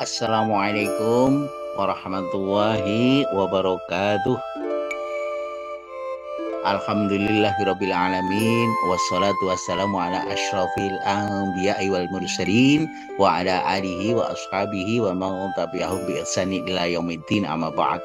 Assalamualaikum warahmatullahi wabarakatuh. Alhamdulillahirabbil alamin wassalatu wassalamu ala asyrafil anbiya'i wal mursalin wa ala alihi wa ashabihi wa man tabi'ahum bi ihsani ila yaumiddin, amma ba'd.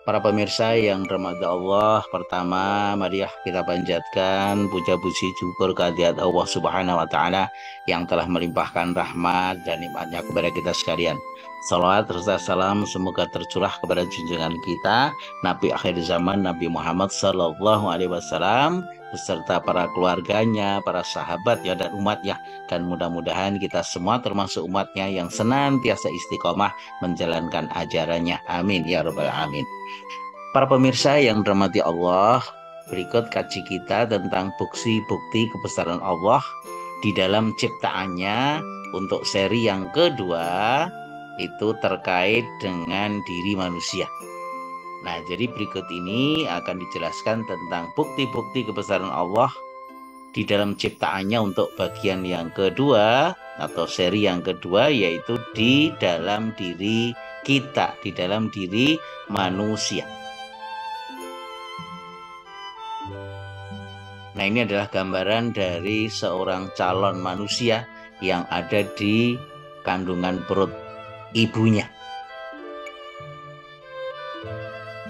Para pemirsa yang dirahmati Allah, pertama marilah kita panjatkan puja puji syukur kehadirat Allah Subhanahu wa taala yang telah melimpahkan rahmat dan nikmatnya kepada kita sekalian. Salawat serta salam semoga tercurah kepada junjungan kita Nabi akhir zaman Nabi Muhammad sallallahu alaihi wasallam beserta para keluarganya, para sahabat ya dan umatnya, dan mudah-mudahan kita semua termasuk umatnya yang senantiasa istiqomah menjalankan ajarannya. Amin ya rabbal alamin. Para pemirsa yang dirahmati Allah, berikut kaji kita tentang bukti-bukti kebesaran Allah di dalam ciptaannya untuk seri yang kedua, itu terkait dengan diri manusia. Nah, jadi berikut ini akan dijelaskan tentang bukti-bukti kebesaran Allah di dalam ciptaannya untuk bagian yang kedua atau seri yang kedua, yaitu di dalam diri kita, di dalam diri manusia. Nah, ini adalah gambaran dari seorang calon manusia yang ada di kandungan perut ibunya.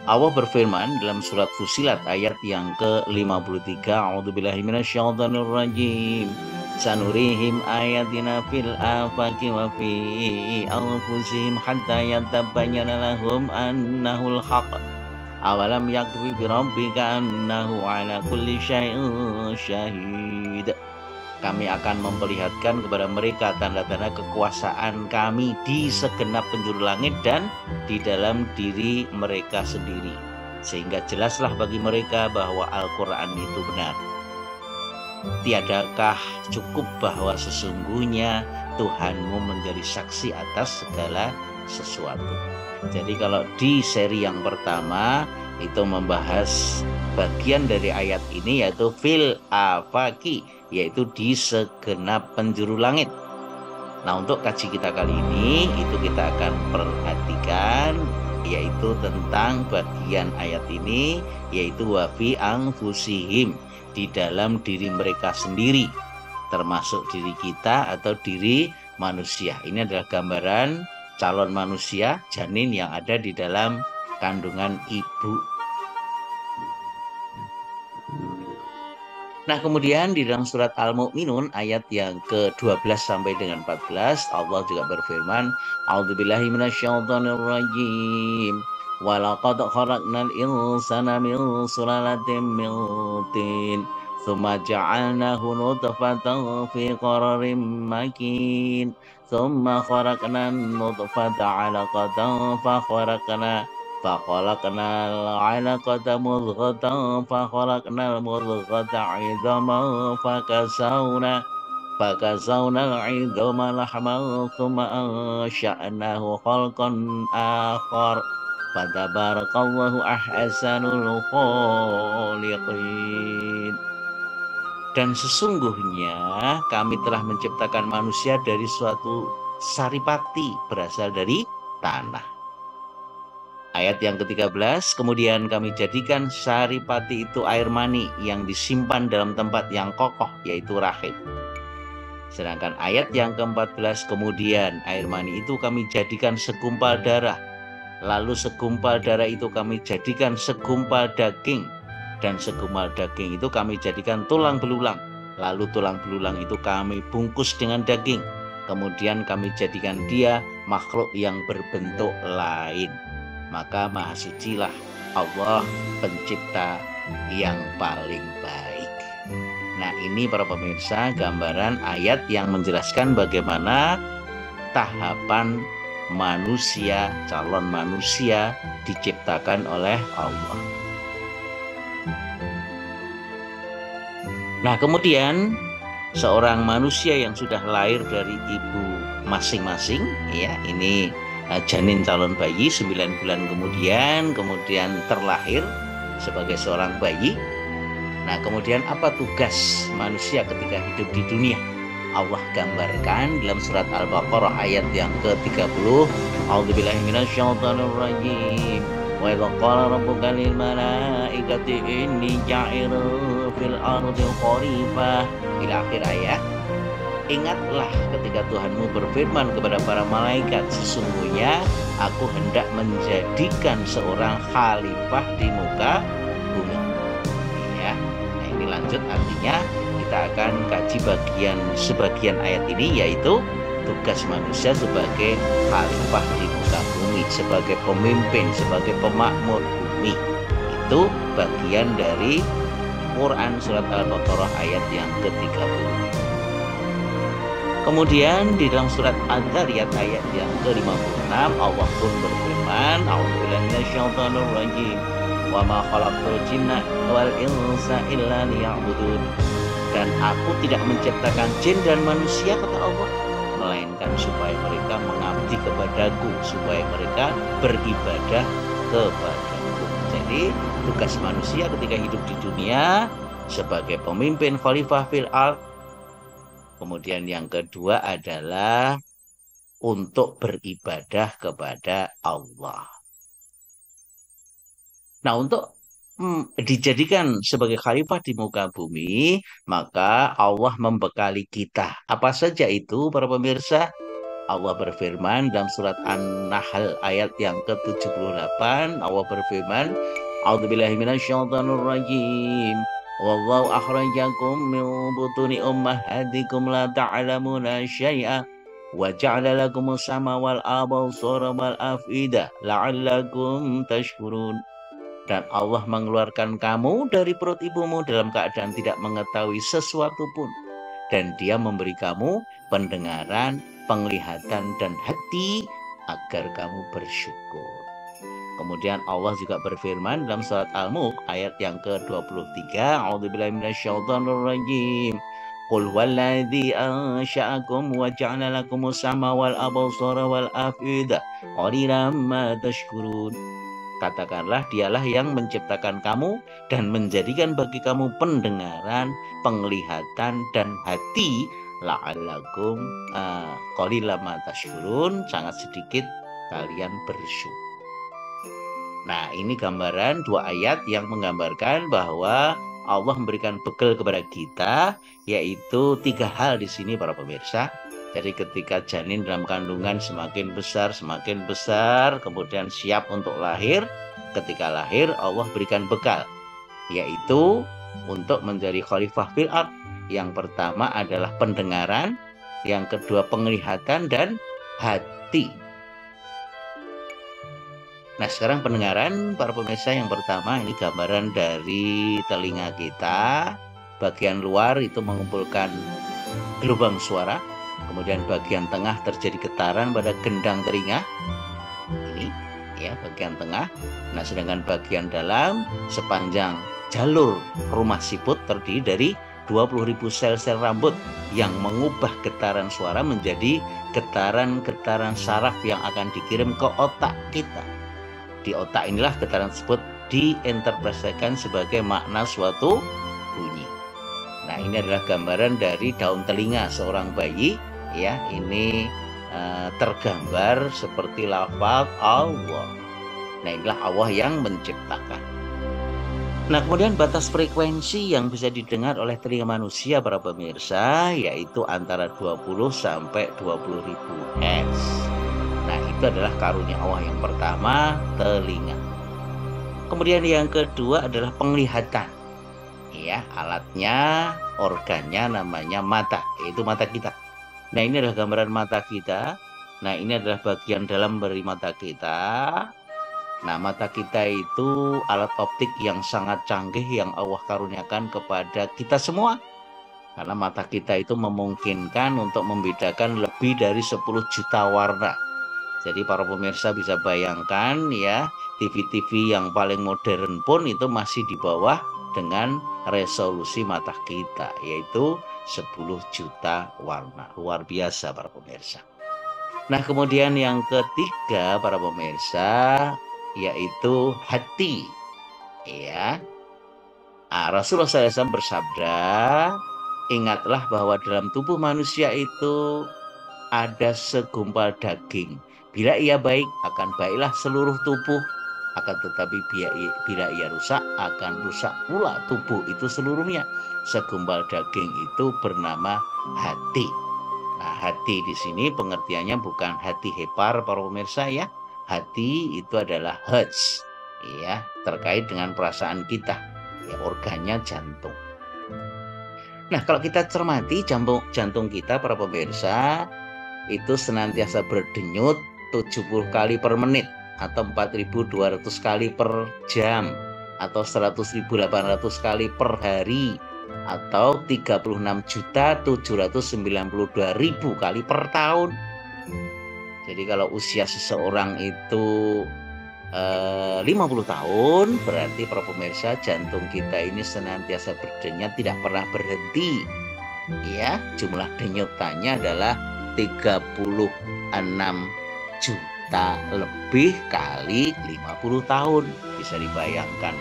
Allah berfirman dalam surat Fussilat ayat yang ke-53, A'udzubillahi minasyaitonirrajim. Sanurihim ayatina fil afaqi wa fi anfusihim hatta yatabayyana lahum annahul haqq. Awalam yakfi bi rabbika annahu ala kulli syai'in syahid. Kami akan memperlihatkan kepada mereka tanda-tanda kekuasaan kami di segenap penjuru langit dan di dalam diri mereka sendiri, sehingga jelaslah bagi mereka bahwa Al-Quran itu benar. Tiadakah cukup bahwa sesungguhnya Tuhanmu menjadi saksi atas segala sesuatu. Jadi kalau di seri yang pertama itu membahas bagian dari ayat ini, yaitu fil afaki, yaitu di segenap penjuru langit. Nah, untuk kaji kita kali ini itu kita akan perhatikan yaitu tentang bagian ayat ini, yaitu wa fi anfusihim, di dalam diri mereka sendiri, termasuk diri kita atau diri manusia. Ini adalah gambaran calon manusia, janin yang ada di dalam kandungan ibu. Nah, kemudian di dalam surat Al-Mu'minun ayat yang ke-12 sampai dengan 14, Allah juga berfirman, A'udzubillahi minasyaitonirrajim. Walaqad khalaqnal insana min sulalatin min tin, tsumma ja'alnahu nutfatan fi qararin makin, tsumma khalaqnan nutfata 'alaqatan فخلقنا العلقة مضغة فخلقنا المضغة عظاما فكسونا العظام لحما ثم أنشأناه خلقا آخر فتبارك الله أحسن الخالقين. Dan sesungguhnya kami telah menciptakan manusia dari suatu saripati berasal dari tanah. Ayat yang ke-13, kemudian kami jadikan saripati itu air mani yang disimpan dalam tempat yang kokoh, yaitu rahim. Sedangkan ayat yang ke-14, kemudian air mani itu kami jadikan segumpal darah. Lalu segumpal darah itu kami jadikan segumpal daging. Dan segumpal daging itu kami jadikan tulang belulang. Lalu tulang belulang itu kami bungkus dengan daging. Kemudian kami jadikan dia makhluk yang berbentuk lain. Maka maha sucilah Allah pencipta yang paling baik. Nah, ini para pemirsa gambaran ayat yang menjelaskan bagaimana tahapan manusia, calon manusia diciptakan oleh Allah. Nah, kemudian seorang manusia yang sudah lahir dari ibu masing-masing, ya, ini janin calon bayi 9 bulan kemudian terlahir sebagai seorang bayi. Nah, kemudian apa tugas manusia ketika hidup di dunia? Allah gambarkan dalam surat Al-Baqarah ayat yang ke-30. A'udzubillahi minasyaitonirrajim. Wa idza qala rabbuka lil malaikati inni ja'ilun fil ardi khalifah, ila akhir ayat. Ingatlah ketika Tuhanmu berfirman kepada para malaikat, sesungguhnya aku hendak menjadikan seorang khalifah di muka bumi. Ya, nah ini lanjut, artinya kita akan kaji sebagian ayat ini, yaitu tugas manusia sebagai khalifah di muka bumi, sebagai pemimpin, sebagai pemakmur bumi. Itu bagian dari Quran surat Al-Baqarah ayat yang ke-30. Kemudian di dalam surat Ad-Dzariyat ayat yang ke-56 Allah pun berfirman, A'udzubillahi minasyaitonirrajim. Wa ma khalaqtul jinna wal insa illa liya'budun. Dan aku tidak menciptakan jin dan manusia, kata Allah, melainkan supaya mereka mengabdi kepadaku, supaya mereka beribadah kepadaku. Jadi tugas manusia ketika hidup di dunia sebagai pemimpin khalifah fil ardh. Kemudian yang kedua adalah untuk beribadah kepada Allah. Nah, untuk dijadikan sebagai khalifah di muka bumi, maka Allah membekali kita. Apa saja itu, para pemirsa? Allah berfirman dalam surat An-Nahl ayat yang ke-78. Allah berfirman, A'udzubillahi minasyaitonirrajim. Wallahu akhrajakum min butuni ummahatikum la ta'lamuna syai'a wa ja'ala lakumus sama wal absara wal afida la'allakum tashkurun. Dan Allah mengeluarkan kamu dari perut ibumu dalam keadaan tidak mengetahui sesuatu pun, dan Dia memberi kamu pendengaran, penglihatan, dan hati agar kamu bersyukur. Kemudian Allah juga berfirman dalam surat Al-Mulk ayat yang ke-23, A'udzubillahi minasyaitonirrajim. Qul huwallazi ansha'akum wa ja'ala lakumus sama wal absara wal afida qalilan ma tashkurun. Katakanlah, Dialah yang menciptakan kamu dan menjadikan bagi kamu pendengaran, penglihatan, dan hati. La'allakum qalilan ma tashkurun, sangat sedikit kalian bersyukur. Nah, ini gambaran dua ayat yang menggambarkan bahwa Allah memberikan bekal kepada kita, yaitu 3 hal di sini, para pemirsa. Jadi ketika janin dalam kandungan semakin besar, kemudian siap untuk lahir. Ketika lahir, Allah berikan bekal, yaitu untuk menjadi khalifah fil ardh. Yang pertama adalah pendengaran, yang kedua penglihatan, dan hati. Nah, sekarang pendengaran, para pemirsa, yang pertama ini gambaran dari telinga kita. Bagian luar itu mengumpulkan gelombang suara. Kemudian bagian tengah terjadi getaran pada gendang telinga. Ini ya bagian tengah. Nah, sedangkan bagian dalam sepanjang jalur rumah siput terdiri dari 20.000 sel-sel rambut yang mengubah getaran suara menjadi getaran-getaran saraf yang akan dikirim ke otak kita. Di otak inilah getaran tersebut diinterpretasikan sebagai makna suatu bunyi. Nah, ini adalah gambaran dari daun telinga seorang bayi. Ya, ini tergambar seperti lafaz Allah. Nah, inilah Allah yang menciptakan. Nah, kemudian batas frekuensi yang bisa didengar oleh telinga manusia, para pemirsa, yaitu antara 20 sampai 20.000 Hz. Nah, itu adalah karunia Allah yang pertama, telinga. Kemudian yang kedua adalah penglihatan. Ya, alatnya, organnya namanya mata, yaitu mata kita. Nah, ini adalah gambaran mata kita. Nah, ini adalah bagian dalam dari mata kita. Nah, mata kita itu alat optik yang sangat canggih yang Allah karuniakan kepada kita semua. Karena mata kita itu memungkinkan untuk membedakan lebih dari 10 juta warna. Jadi para pemirsa bisa bayangkan ya, TV-TV yang paling modern pun itu masih di bawah dengan resolusi mata kita, yaitu 10 juta warna. Luar biasa, para pemirsa. Nah, kemudian yang ketiga, para pemirsa, yaitu hati. Ya. Rasulullah SAW bersabda, ingatlah bahwa dalam tubuh manusia itu ada segumpal daging. Bila ia baik, akan baiklah seluruh tubuh. Akan tetapi bila ia rusak, akan rusak pula tubuh itu seluruhnya. Segumpal daging itu bernama hati. Nah, hati di sini pengertiannya bukan hati hepar, para pemirsa ya. Hati itu adalah hertz, ya, terkait dengan perasaan kita. Ya, organnya jantung. Nah, kalau kita cermati jantung kita, para pemirsa, itu senantiasa berdenyut 70 kali per menit atau 4.200 kali per jam atau 100.800 kali per hari atau 36.792.000 kali per tahun. Jadi kalau usia seseorang itu 50 tahun, berarti para pemirsa, jantung kita ini senantiasa berdenyut, tidak pernah berhenti. Ya, jumlah denyutannya adalah 36 juta lebih kali 50 tahun. Bisa dibayangkan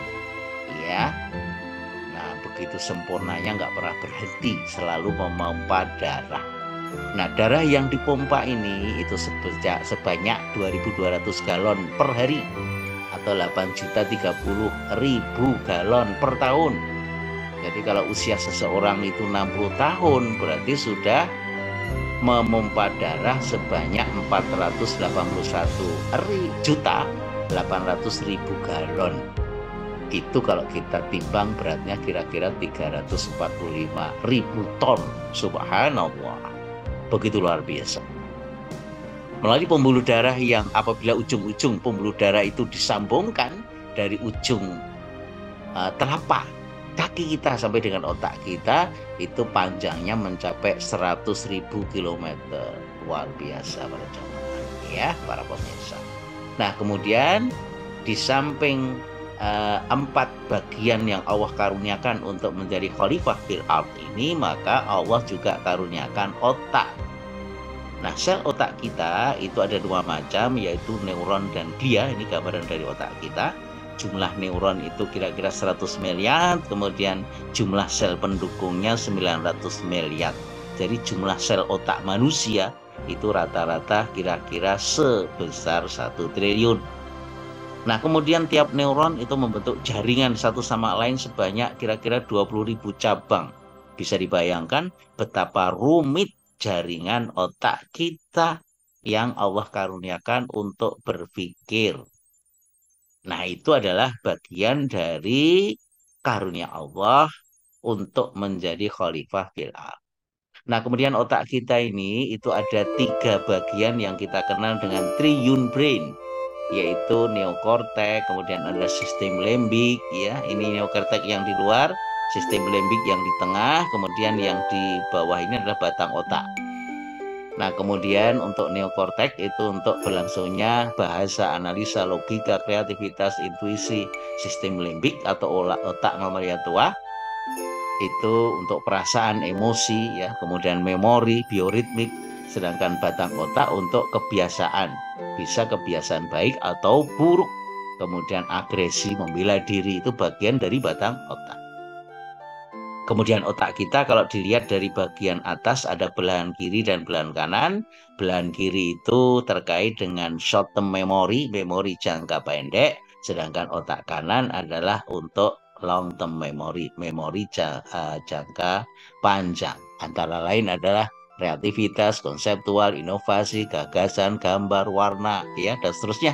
ya. Nah, begitu sempurnanya, nggak pernah berhenti, selalu memompa darah. Nah, darah yang dipompa ini itu sebanyak 2.200 galon per hari atau 8.030.000 galon per tahun. Jadi kalau usia seseorang itu 60 tahun, berarti sudah memompa darah sebanyak 481.800.000 galon. Itu kalau kita timbang beratnya kira-kira 345.000 ton. Subhanallah. Begitu luar biasa. Melalui pembuluh darah yang apabila ujung-ujung pembuluh darah itu disambungkan dari ujung telapak kaki kita sampai dengan otak kita, itu panjangnya mencapai 100.000 kilometer. Luar biasa para jamaah, ya para pemirsa. Nah, kemudian di samping 4 bagian yang Allah karuniakan untuk menjadi khalifah fil ard ini, maka Allah juga karuniakan otak. Nah, sel otak kita itu ada 2 macam, yaitu neuron dan glia. Ini gambaran dari otak kita. Jumlah neuron itu kira-kira 100 miliar, kemudian jumlah sel pendukungnya 900 miliar. Jadi jumlah sel otak manusia itu rata-rata kira-kira sebesar 1 triliun. Nah, kemudian tiap neuron itu membentuk jaringan satu sama lain sebanyak kira-kira 20.000 cabang. Bisa dibayangkan betapa rumit jaringan otak kita yang Allah karuniakan untuk berpikir. Nah, itu adalah bagian dari karunia Allah untuk menjadi khalifah fil ard. Nah, kemudian otak kita ini itu ada 3 bagian yang kita kenal dengan triune brain, yaitu neokortek, kemudian ada sistem limbik, ya. Ini neokortek yang di luar, sistem limbik yang di tengah, kemudian yang di bawah ini adalah batang otak. Nah, kemudian untuk neokortek itu untuk berlangsungnya bahasa, analisa, logika, kreativitas, intuisi. Sistem limbik atau otak mamalia tua itu untuk perasaan, emosi, ya, kemudian memori, bioritmik. Sedangkan batang otak untuk kebiasaan, bisa kebiasaan baik atau buruk. Kemudian agresi, membela diri, itu bagian dari batang otak. Kemudian otak kita kalau dilihat dari bagian atas ada belahan kiri dan belahan kanan. Belahan kiri itu terkait dengan short term memory, memori jangka pendek. Sedangkan otak kanan adalah untuk long term memory, memori jangka panjang. Antara lain adalah kreativitas, konseptual, inovasi, gagasan, gambar, warna, ya, dan seterusnya.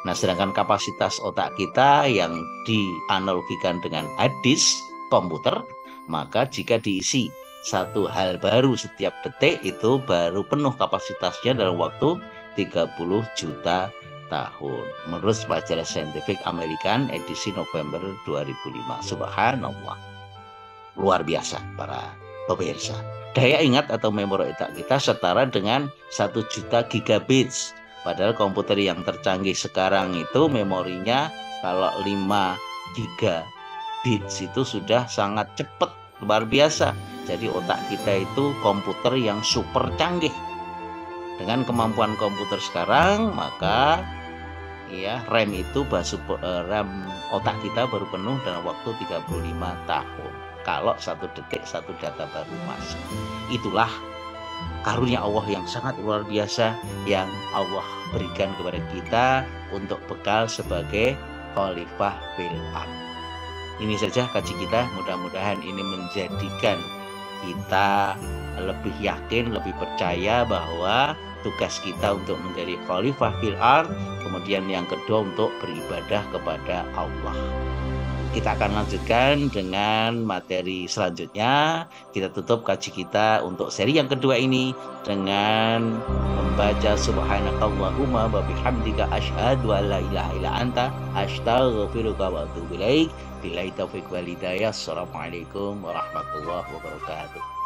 Nah, sedangkan kapasitas otak kita yang dianalogikan dengan hard disk komputer, maka jika diisi satu hal baru setiap detik, itu baru penuh kapasitasnya dalam waktu 30 juta tahun. Menurut majalah Scientific American edisi November 2005. Subhanallah. Luar biasa para pemirsa. Daya ingat atau memori otak kita setara dengan 1 juta gigabits. Padahal komputer yang tercanggih sekarang itu memorinya kalau 5 gigabits itu sudah sangat cepat, luar biasa. Jadi otak kita itu komputer yang super canggih. Dengan kemampuan komputer sekarang, maka ya RAM itu RAM otak kita baru penuh dalam waktu 35 tahun. kalau 1 detik 1 data baru masuk. Itulah karunia Allah yang sangat luar biasa yang Allah berikan kepada kita untuk bekal sebagai khalifah fil ardh. Ini saja kaji kita, mudah-mudahan ini menjadikan kita lebih yakin, lebih percaya bahwa tugas kita untuk menjadi khalifah fil ardh, kemudian yang kedua untuk beribadah kepada Allah. Kita akan lanjutkan dengan materi selanjutnya. Kita tutup kaji kita untuk seri yang kedua ini dengan membaca subhanakallahumma wa bihamdika asyhadu an la ilaha illa anta astaghfiruka wa atubu ilaik. Billahi taufiq wal hidayah. Assalamualaikum warahmatullahi wabarakatuh.